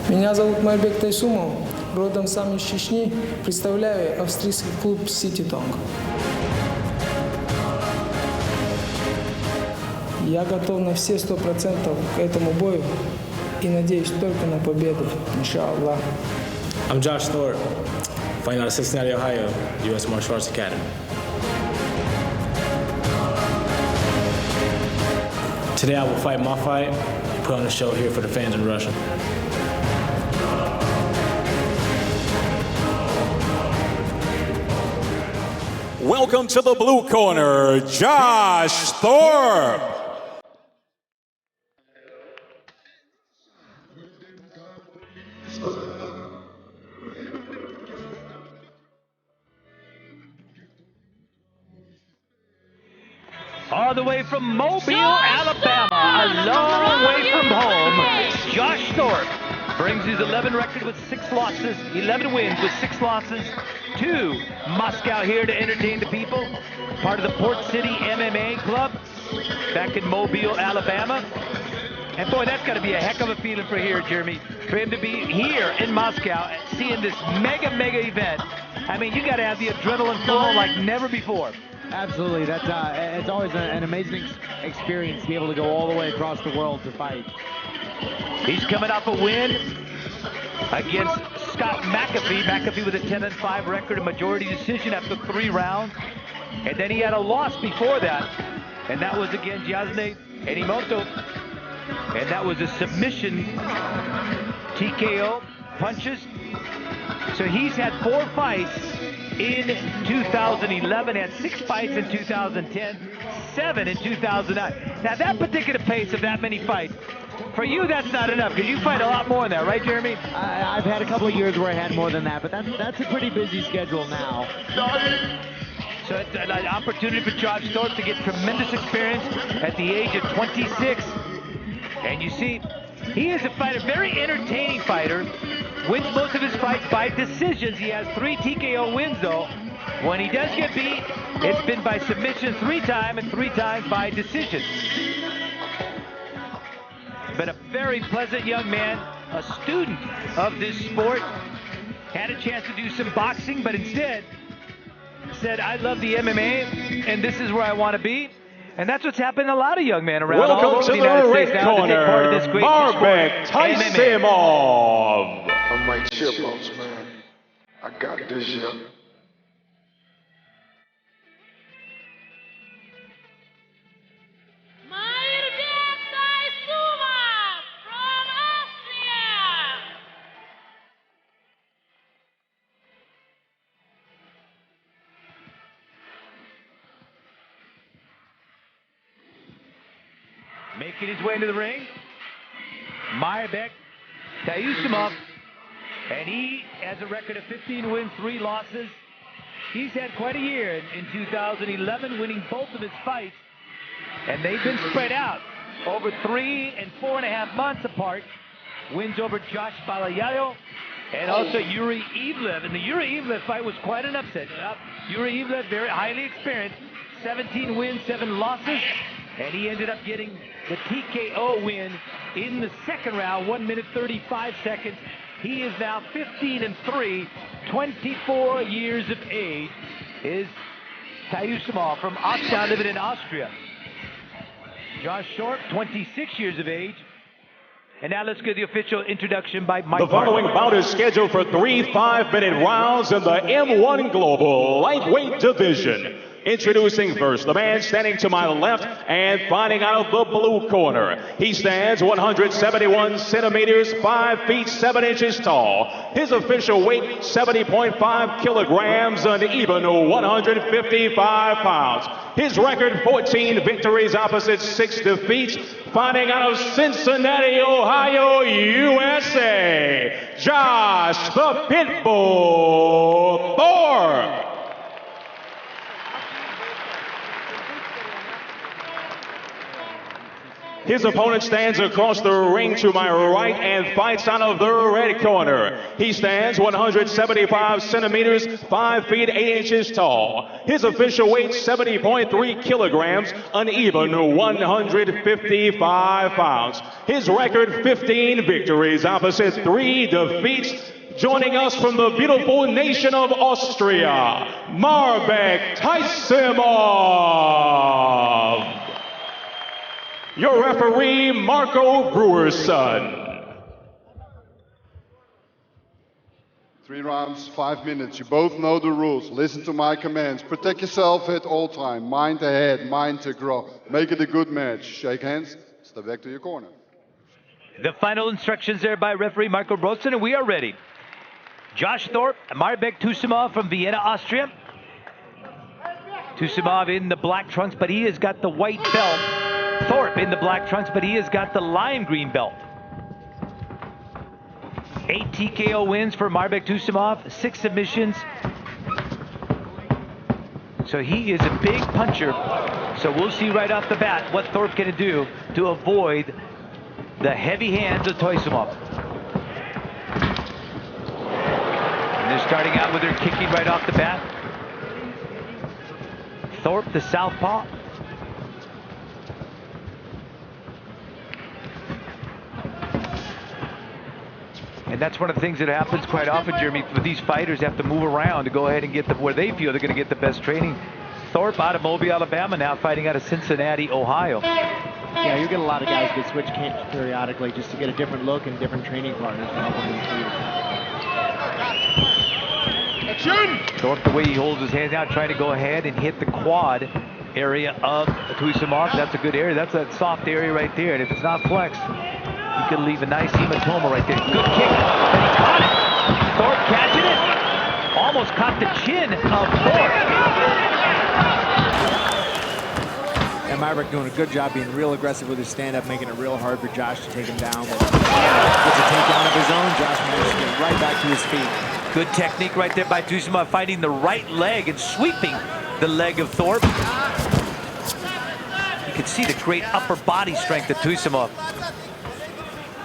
Меня зовут Маирбек Тайсумов, родом сам из Чечни, представляю австрийский клуб Сити Тонг. Я готов на все 100% к этому бою и надеюсь только на победу, иншаллах. I'm Josh Торп, fighting out of Cincinnati, Ohio, U.S. Martial Arts Academy. Today I will fight my fight, put on a show here for the fans in Russia. Welcome to the blue corner, Josh Thorpe. All the way from Mobile, Alabama, a long way from home, Josh Torp brings his 11 record with 6 losses, 11 wins with 6 losses to Moscow here to entertain the people. Part of the Port City MMA Club back in Mobile, Alabama. And boy, that's got to be a heck of a feeling for here, Jeremy, for him to be here in Moscow and seeing this mega event. I mean, you got to have the adrenaline flowing like never before. Absolutely. That's it's always an amazing experience to be able to go all the way across the world to fight. He's coming off a win against Scott McAfee. McAfee with a 10-5 record, a majority decision after 3 rounds. And then he had a loss before that, and that was against Yasne Enimoto. And that was a submission TKO punches. So he's had 4 fights in 2011, had 6 fights in 2010, 7 in 2009. Now that particular pace of that many fights, for you that's not enough, because you fight a lot more than that, right, Jeremy? I've had a couple of years where I had more than that, but that's a pretty busy schedule now. So it's an opportunity for Josh Torp to get tremendous experience at the age of 26. And you see, he is a fighter, very entertaining fighter. Wins most of his fights by decisions. He has 3 TKO wins, though. When he does get beat, it's been by submission 3 times and 3 times by decision. But a very pleasant young man, a student of this sport. Had a chance to do some boxing, but instead said, I love the MMA, and this is where I want to be. And that's what's happened to a lot of young men around all Welcome over to the United the States red now to take part of corner, this great Mairbek sport, MMA. Taisumov. I'm like chipmunks, man. I got this, yeah. Mairbek Taisumov from Austria. Making his way into the ring, Mairбек Taisumov, and he has a record of 15 wins, 3 losses. He's had quite a year in 2011, winning both of his fights, and they've been spread out over 3 and 4.5 months apart. Wins over Josh Balayayo and also Yuri Ivlev, and the Yuri Ivlev fight was quite an upset. Yuri Ivlev, very highly experienced, 17 wins, 7 losses. And he ended up getting the TKO win in the 2nd round, 1 minute 35 seconds. He is now 15-3, 24 years of age, is Taisumov from Oxtown, living in Austria. Josh Torp, 26 years of age. And now let's get the official introduction by Mike. The following bout is scheduled for 3 5-minute rounds in the M-1 Global Lightweight Division. Introducing first, the man standing to my left and fighting out of the blue corner. He stands 171 centimeters, 5 feet 7 inches tall. His official weight, 70.5 kilograms, an even 155 pounds. His record, 14 victories opposite 6 defeats. Fighting out of Cincinnati, Ohio, USA, Josh the Pitbull Thorpe. His opponent stands across the ring to my right and fights out of the red corner. He stands 175 centimeters, 5 feet 8 inches tall. His official weight 70.3 kilograms, an even 155 pounds. His record 15 victories, opposite 3 defeats. Joining us from the beautiful nation of Austria, Mairbek Taisumov. Your referee, Marco Brewer's son. 3 rounds, 5 minutes. You both know the rules. Listen to my commands. Protect yourself at all time. Mind to head, mind to grow. Make it a good match. Shake hands. Step back to your corner. The final instructions there by referee Marco Brotzen, and we are ready. Josh Thorpe, Mairбек Taisumov from Vienna, Austria. Taisumov in the black trunks, but he has got the white belt. Thorpe in the black trunks, but he has got the lime green belt. 8 TKO wins for Mairбек Taisumov, 6 submissions. So he is a big puncher. So we'll see right off the bat what Thorpe can do to avoid the heavy hands of Taisumov. And they're starting out with their kicking right off the bat. Thorpe, the southpaw. And that's one of the things that happens quite often, Jeremy, with these fighters have to move around to go ahead and get where they feel they're going to get the best training. Thorpe out of Mobile, Alabama, now fighting out of Cincinnati, Ohio. Yeah, you get a lot of guys that switch camps periodically just to get a different look and different training partners to help them improve. Thorpe, the way he holds his hands out, trying to go ahead and hit the quad area of Taisumov. That's a good area. That's a soft area right there. And if it's not flexed, you could leave a nice hematoma right there. Good kick. And he caught it. Thorpe catching it. Almost caught the chin of Thorpe. And Mairбek doing a good job being real aggressive with his stand-up, making it real hard for Josh to take him down. But gets a takedown of his own. Josh manages to get right back to his feet. Good technique right there by Taisumov, fighting the right leg and sweeping the leg of Thorpe. You can see the great upper body strength of Taisumov.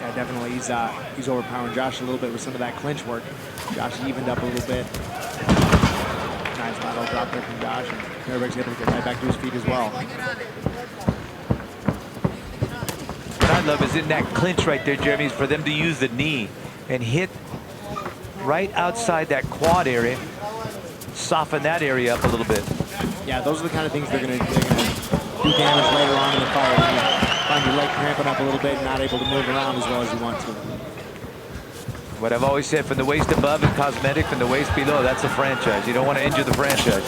Yeah, definitely. He's overpowering Josh a little bit with some of that clinch work. Josh evened up a little bit. Nice lateral drop there from Josh. And Mairbek's able to get right back to his feet as well. What I love is in that clinch right there, Jeremy, is for them to use the knee and hit right outside that quad area, soften that area up a little bit. Yeah, those are the kind of things they're gonna do damage later on in the fight. When you find your leg cramping up a little bit and not able to move around as well as you want to. What I've always said, from the waist above is cosmetic, from the waist below, that's a franchise. You don't want to injure the franchise.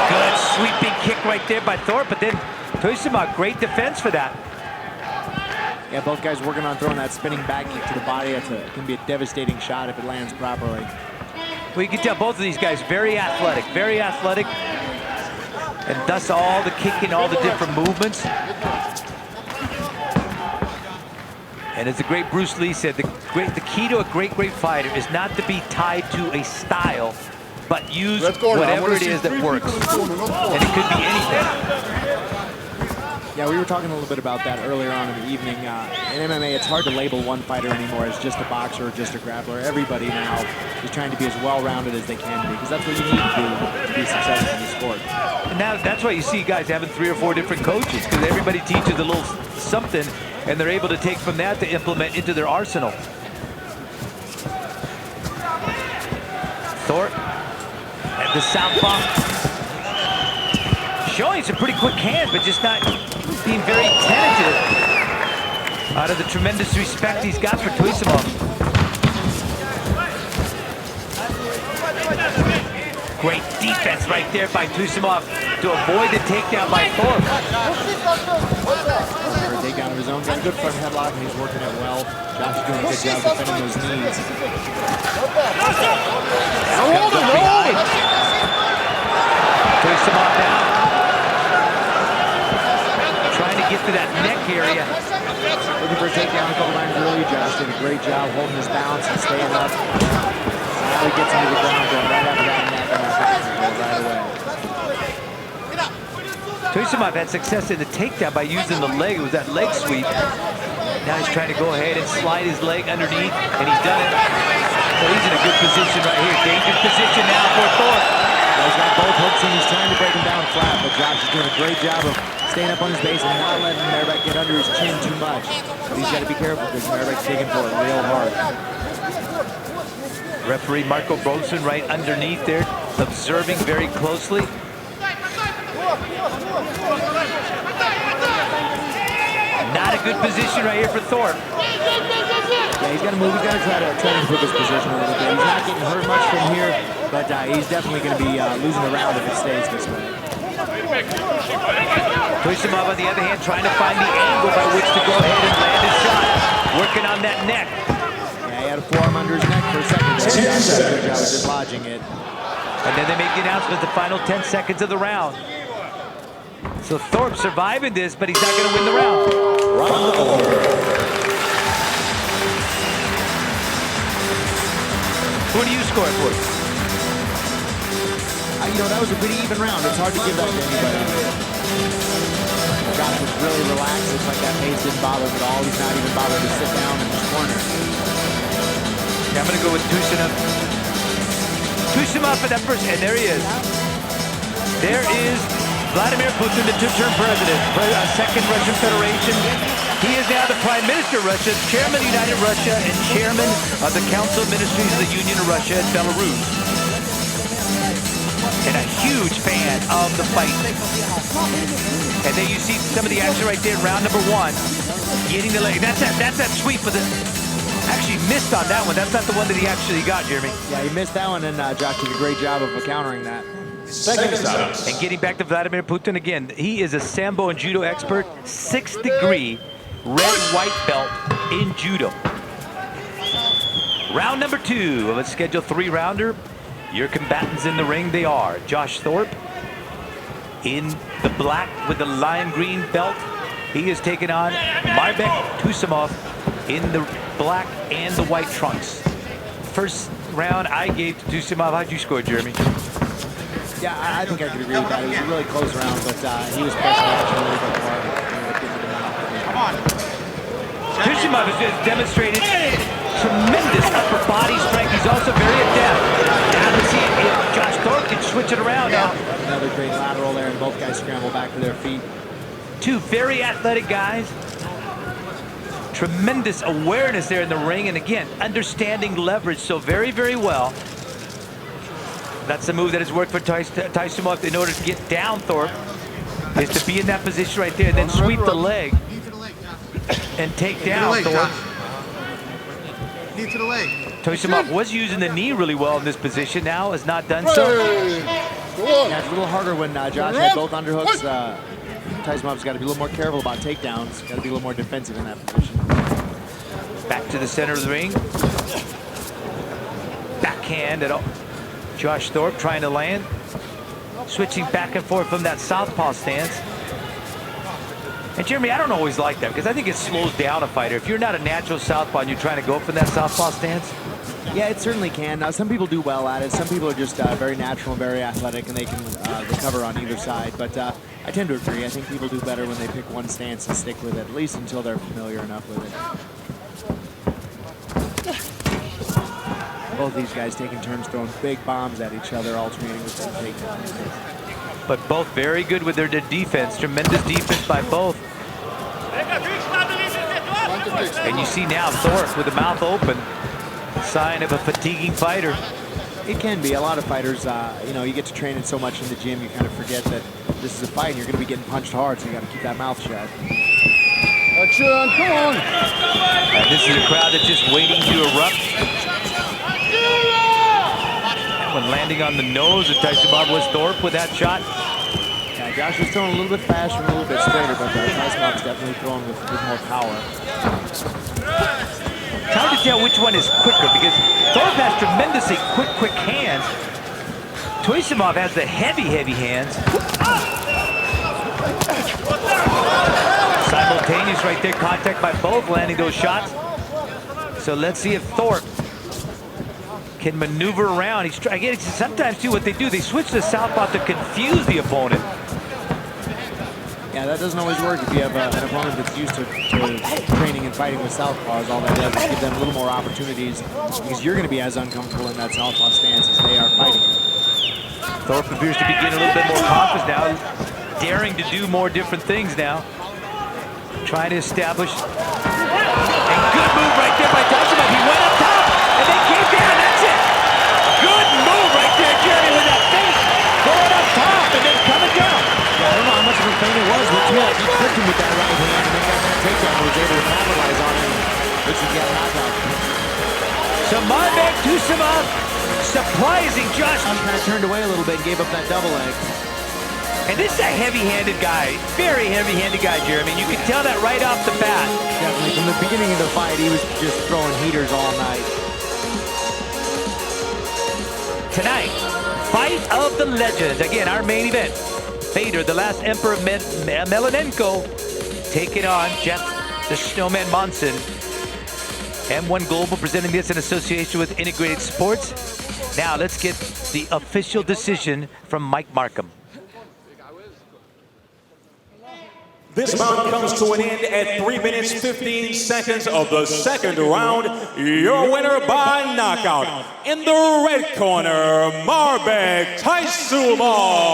Good sweeping kick right there by Thorpe, but then Taisumov, great defense for that. Yeah, both guys working on throwing that spinning back kick to the body. It can be a devastating shot if it lands properly. Well, you can tell both of these guys very athletic, and thus all the kicking, all the different movements. And as the great Bruce Lee said, the key to a great fighter is not to be tied to a style, but use whatever it is that works. And it could be anything. Yeah, we were talking a little bit about that earlier on in the evening. In MMA, it's hard to label one fighter anymore as just a boxer or just a grappler. Everybody now is trying to be as well-rounded as they can be, because that's what you need to do to be successful in the sport. And now that's why you see guys having 3 or 4 different coaches, because everybody teaches a little something, and they're able to take from that to implement into their arsenal. Thorpe at the southpaw, showing some pretty quick hands, but just not being very tentative out of the tremendous respect he's got for Taisumov. Great defense right there by Taisumov to avoid the takedown by Thorpe. Takedown of his own, got a good front headlock, and he's working it well. Josh is doing a good job defending those knees. Taisumov now trying to get to that neck area. Looking for a takedown a couple times early. Josh did a great job holding his balance and staying up. Now he gets into the ground, going right after that neck, and that's right away. Taisumov had success in the takedown by using the leg. It was that leg sweep. Now he's trying to go ahead and slide his leg underneath, and he's done it. So he's in a good position right here. Dangerous position now for Thorpe. He's got both hooks and he's trying to break him down flat, but Josh is doing a great job of staying up on his base and not letting Mairбек get under his chin too much. But he's got to be careful because Mairbek's digging for it real hard. Referee Marco Boson right underneath there, observing very closely. Not a good position right here for Thorpe. Yeah, he's got to move. He's got to try to improve his position a little bit. He's not getting hurt much from here, but he's definitely going to be losing the round if it stays this way. Taisumov, on the other hand, trying to find the angle by which to go ahead and land his shot. Working on that neck. Yeah, he had a forearm under his neck for a second. He did a good job of dislodging it. And then they make the announcement the final 10 seconds of the round. So Thorpe surviving this, but he's not going to win the round. Who do you score for? You know, that was a pretty even round. It's hard to give that to anybody. Josh was really relaxed. It's like that pace didn't bother him at all. He's not even bothered to sit down in his corner. Yeah, I'm going to go with Taisumov. Taisumov for that first, and there he is. There is Vladimir Putin, the two-term president, second Russian Federation. He is now the Prime Minister of Russia, Chairman of United Russia, and Chairman of the Council of Ministries of the Union of Russia and Belarus. And a huge fan of the fight. And then you see some of the action right there, round number one. Getting the leg. That's that sweep for the... Actually missed on that one. That's not the one that he actually got, Jeremy. Yeah, he missed that one, and Josh did a great job of countering that. And getting back to Vladimir Putin again, he is a Sambo and Judo expert, 6th degree red-white belt in Judo. Round number two of a scheduled 3-rounder. Your combatants in the ring, they are Josh Thorpe in the black with the lime green belt. He is taking on Mairбек Taisumov in the black and the white trunks. First round I gave to Taisumov. How'd you score, Jeremy? Yeah, I think I could agree with that. It was a really close round, but he was pressing action a little bit more. Come on. Taisumov has just demonstrated tremendous upper body strength. He's also very adept. Now to see if Josh Torp can switch it around now. Another great lateral there, and both guys scramble back to their feet. Two very athletic guys. Tremendous awareness there in the ring, and again, understanding leverage so very, very well. That's the move that has worked for Taisumov in order to get down Thorpe, is to be in that position right there and then sweep the leg and take down Thorpe. Knee to the leg. Taisumov was using the knee really well in this position, now has not done so. Yeah, it's a little harder when Josh had both underhooks. Taisumov's got to be a little more careful about takedowns. Got to be a little more defensive in that position. Back to the center of the ring. Backhand at all. Josh Thorpe trying to land. Switching back and forth from that southpaw stance. And Jeremy, I don't always like that because I think it slows down a fighter. If you're not a natural southpaw and you're trying to go from that southpaw stance. Yeah, it certainly can. Now, some people do well at it. Some people are just very natural and very athletic, and they can recover on either side. But I tend to agree. I think people do better when they pick one stance and stick with it, at least until they're familiar enough with it. Both these guys taking turns throwing big bombs at each other, alternating with their takedowns. But both very good with their defense. Tremendous defense by both. And you see now Thorpe with the mouth open. Sign of a fatiguing fighter. It can be. A lot of fighters, you know, you get to train it so much in the gym, you kind of forget that this is a fight and you're going to be getting punched hard, so you got to keep that mouth shut. Action, come on! And this is a crowd that's just waiting to erupt. And when landing on the nose of Taisumov was Thorpe with that shot. Yeah, Josh was throwing a little bit faster and a little bit straighter, but Taisumov's definitely throwing with more power. It's hard to tell which one is quicker because Thorpe has tremendously quick hands. Taisumov has the heavy hands. Simultaneous right there, contact by both landing those shots. So let's see if Thorpe can maneuver around. Sometimes too what they do, they switch to southpaw to confuse the opponent. that doesn't always work if you have an opponent that's used to training and fighting with southpaws. All that does is give them a little more opportunities because you're going to be as uncomfortable in that southpaw stance as they are fighting. Thorpe appears to be getting a little bit more confidence now, daring to do more different things now. Trying to establish. And good move right there by Taisamov. He went up top, and they came down. That's it. Good move right there, Jeremy, with that feint. Going up top and then coming down. Yeah, I don't know how much of a feint it was, but yeah, he clipped him with that right hand and then got that takedown and was able to capitalize on it, which he got knocked out. So Mairbek Taisumov surprising Josh. Kind of turned away a little bit and gave up that double leg. And this is a heavy-handed guy, very heavy-handed guy, Jeremy. And you can tell that right off the bat. Definitely, from the beginning of the fight, he was just throwing heaters all night. Tonight, fight of the legends. Again, our main event. FEDOR, the last Emperor Melanenko, taking on Jeff the Snowman MONSON. M-1 Global presenting this in association with Integrated Sports. Now, let's get the official decision from Mike Markham. This bout comes to an end at 3 minutes 15 seconds of the second round. Your winner by knockout in the red corner, Mairbek Taisumov.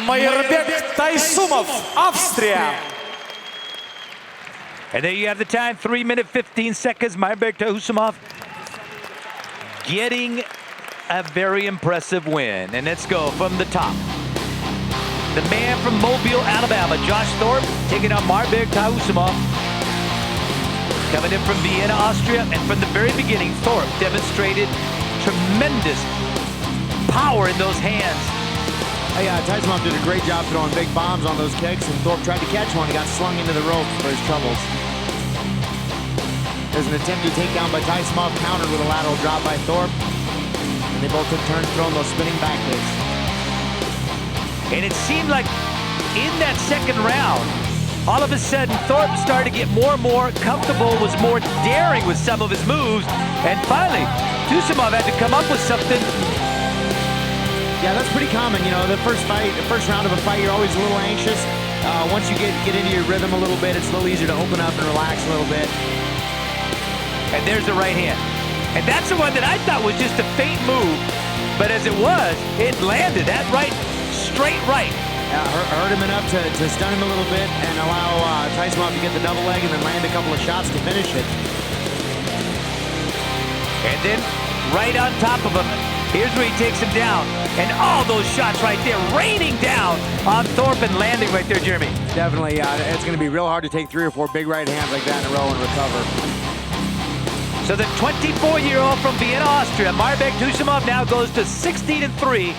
Маирбек Тайсумов, Австрия. And there you have the time, 3 minutes 15 seconds. Mairбек Taisumov getting a very impressive win. And let's go from the top. The man from Mobile, Alabama, Josh Torp, taking on Mairбек Taisumov. Coming in from Vienna, Austria, and from the very beginning, Thorpe demonstrated tremendous power in those hands. Yeah, Taisumov did a great job throwing big bombs on those kicks, and Thorpe tried to catch one. He got slung into the ropes for his troubles. There's an attempted takedown by Taisumov, countered with a lateral drop by Thorpe. And they both took turns throwing those spinning back kicks. And it seemed like in that second round, all of a sudden, Thorpe started to get more and more comfortable, was more daring with some of his moves. And finally, Taisumov had to come up with something. Yeah, that's pretty common. You know, the first round of a fight, you're always a little anxious. Once you get into your rhythm a little bit, it's a little easier to open up and relax a little bit. And there's the right hand. And that's the one that I thought was just a feint move. But as it was, it landed. That right, straight right. Hurt him enough to stun him a little bit and allow Taisumov to get the double leg and then land a couple of shots to finish it. And then right on top of him, here's where he takes him down. And all those shots right there, raining down on Thorpe and landing right there, Jeremy. Definitely, it's going to be real hard to take 3 or 4 big right hands like that in a row and recover. So the 24-year-old from Vienna, Austria, Mairбек Taisumov now goes to 16-3.